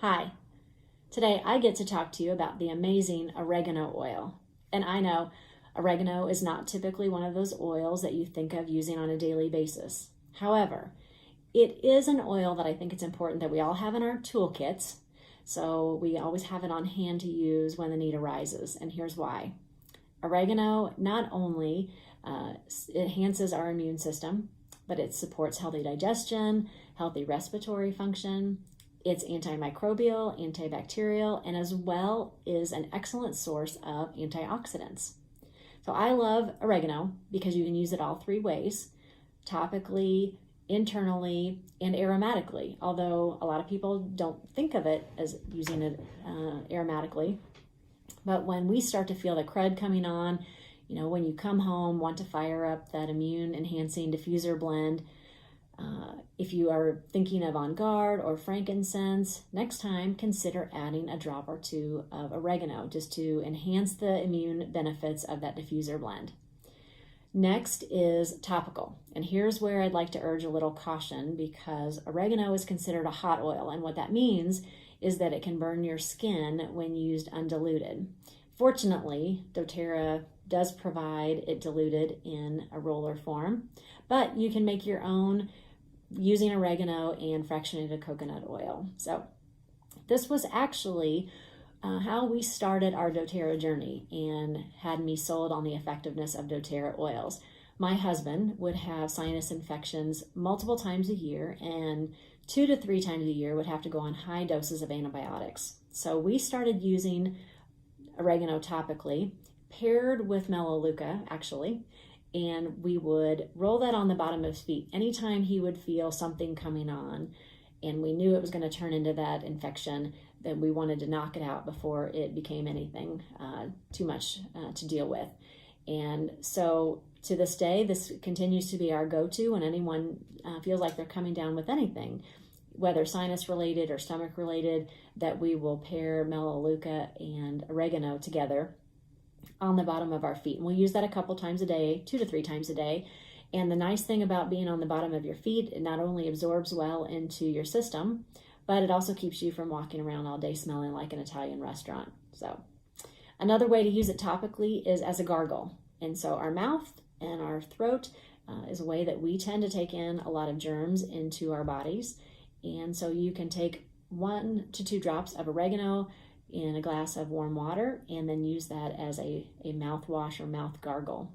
Hi, today I get to talk to you about the amazing oregano oil. And I know oregano is not typically one of those oils that you think of using on a daily basis. However, it is an oil that I think it's important that we all have in our toolkits, so we always have it on hand to use when the need arises. And here's why. Oregano not only enhances our immune system, but it supports healthy digestion, healthy respiratory function. It's antimicrobial, antibacterial, and as well is an excellent source of antioxidants. So I love oregano because you can use it all three ways: topically, internally, and aromatically, although a lot of people don't think of it as using it aromatically. But when we start to feel the crud coming on, when you come home, want to fire up that immune enhancing diffuser blend, if you are thinking of On Guard or frankincense, next time consider adding a drop or two of oregano just to enhance the immune benefits of that diffuser blend. Next is topical, and here's where I'd like to urge a little caution because oregano is considered a hot oil, and what that means is that it can burn your skin when used undiluted. Fortunately, doTERRA does provide it diluted in a roller form, but you can make your own using oregano and fractionated coconut oil. So this was actually how we started our doTERRA journey and had me sold on the effectiveness of doTERRA oils. My husband would have sinus infections multiple times a year, and 2 to 3 times a year would have to go on high doses of antibiotics. So we started using oregano topically, paired with melaleuca actually, and we would roll that on the bottom of his feet anytime he would feel something coming on, and we knew it was going to turn into that infection. Then we wanted to knock it out before it became anything too much to deal with. And so to this day, this continues to be our go-to when anyone feels like they're coming down with anything, whether sinus related or stomach related, that we will pair melaleuca and oregano together on the bottom of our feet. And we'll use that a couple times a day, 2 to 3 times a day. And the nice thing about being on the bottom of your feet, it not only absorbs well into your system, but it also keeps you from walking around all day smelling like an Italian restaurant. So another way to use it topically is as a gargle. And so our mouth and our throat is a way that we tend to take in a lot of germs into our bodies. And so you can take 1 to 2 drops of oregano in a glass of warm water and then use that as a mouthwash or mouth gargle.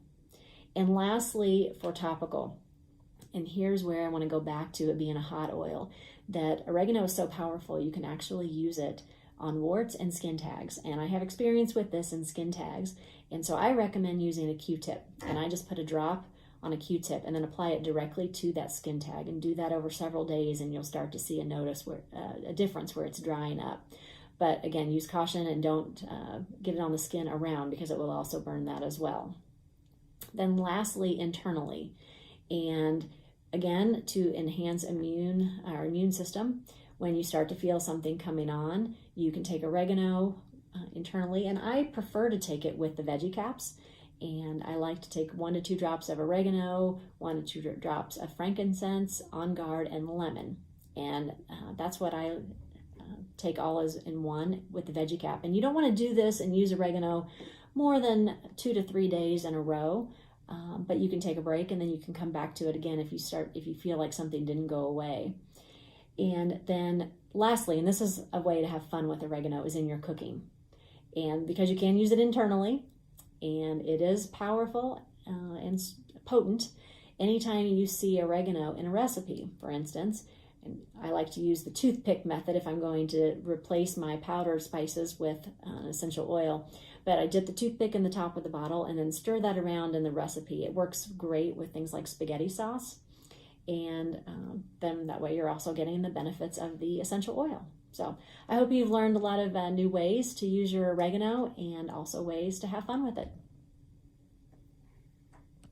And lastly, for topical, and here's where I want to go back to it being a hot oil, that oregano is so powerful you can actually use it on warts and skin tags. And I have experience with this in skin tags, and so I recommend using a Q-tip. And I just put a drop on a Q-tip and then apply it directly to that skin tag, and do that over several days, and you'll start to see a difference where it's drying up. But again, use caution and don't get it on the skin around, because it will also burn that as well. Then lastly, internally, and again, to enhance our immune system, when you start to feel something coming on, you can take oregano internally, and I prefer to take it with the veggie caps. And I like to take 1 to 2 drops of oregano, 1 to 2 drops of frankincense, On Guard, and lemon. And that's what I take all as in one with the veggie cap. And you don't want to do this and use oregano more than 2 to 3 days in a row. But you can take a break and then you can come back to it again if you feel like something didn't go away. And then lastly, and this is a way to have fun with oregano, is in your cooking. And because you can use it internally, and it is powerful and potent, anytime you see oregano in a recipe, for instance, and I like to use the toothpick method if I'm going to replace my powdered spices with essential oil. But I dip the toothpick in the top of the bottle and then stir that around in the recipe. It works great with things like spaghetti sauce. And then that way you're also getting the benefits of the essential oil. So I hope you've learned a lot of new ways to use your oregano, and also ways to have fun with it.